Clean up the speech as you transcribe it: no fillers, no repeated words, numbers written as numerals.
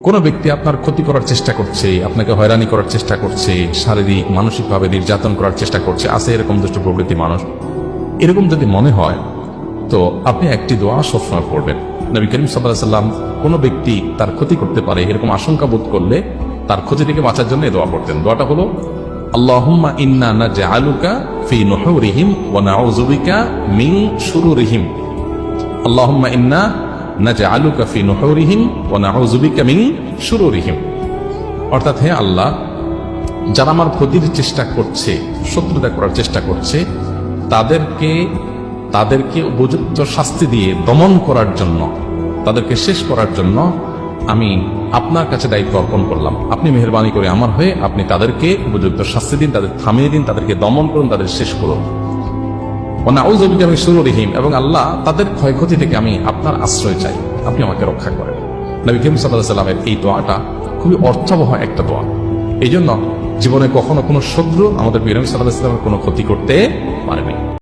কোনো ব্যক্তি আপনার ক্ষতি করার চেষ্টা করছে, আপনাকে হয়রানি করার চেষ্টা করছে, শারীরিক মানসিকভাবে নির্যাতন করার চেষ্টা করছে, আছে এরকম দুষ্ট প্রবৃত্তি মানুষ, এরকম যদি মনে হয় তো আপনি একটি দোয়া সবসময় পড়বেন। নবী করিম সাল্লাল্লাহু আলাইহি ওয়াসাল্লাম কোনো ব্যক্তি তার ক্ষতি করতে পারে এরকম আশঙ্কা বোধ করলে তার ক্ষতি থেকে বাঁচার জন্য এই দোয়া পড়তেন। দোয়াটা হলো আল্লাহুম্মা ইন্না নাজআলুকা ফি নুহুরিহিম ওয়া নাউযু বিকা মিন শুরুরিহিম। আল্লাহুম্মা ইন্না নাজআলুকা ফি নুহুরিহিম ওয়া নাউযু বিকা মিন শুরুরিহিম। অর্থাৎ, হে আল্লাহ, যারা আমার ক্ষতির চেষ্টা করছে, শত্রুতা করার চেষ্টা করছে, তাদেরকে উপযুক্ত শাস্তি দিয়ে দমন করার জন্য, তাদেরকে শেষ করার জন্য আমি আপনার কাছে দায়িত্ব অর্পণ করলাম। আপনি মেহেরবানি করে আমার হয়ে আপনি তাদেরকে উপযুক্ত শাস্তি দিন, তাদের থামিয়ে দিন, তাদেরকে দমন করুন, তাদের শেষ করুন। আমি শুরু রহিম, এবং আল্লাহ তাদের ক্ষয়ক্ষতি থেকে আমি আপনার আশ্রয় চাই, আপনি আমাকে রক্ষা করেন। নবী করিম সাল্লাল্লাহু আলাইহি ওয়াসাল্লামের এই দোয়াটা খুবই অর্থবহ একটা দোয়া। এই জন্য জীবনে কখনো কোনো শত্রু আমাদের নবী সাল্লাল্লাহু আলাইহি ওয়াসাল্লামের কোনো ক্ষতি করতে পারেনি।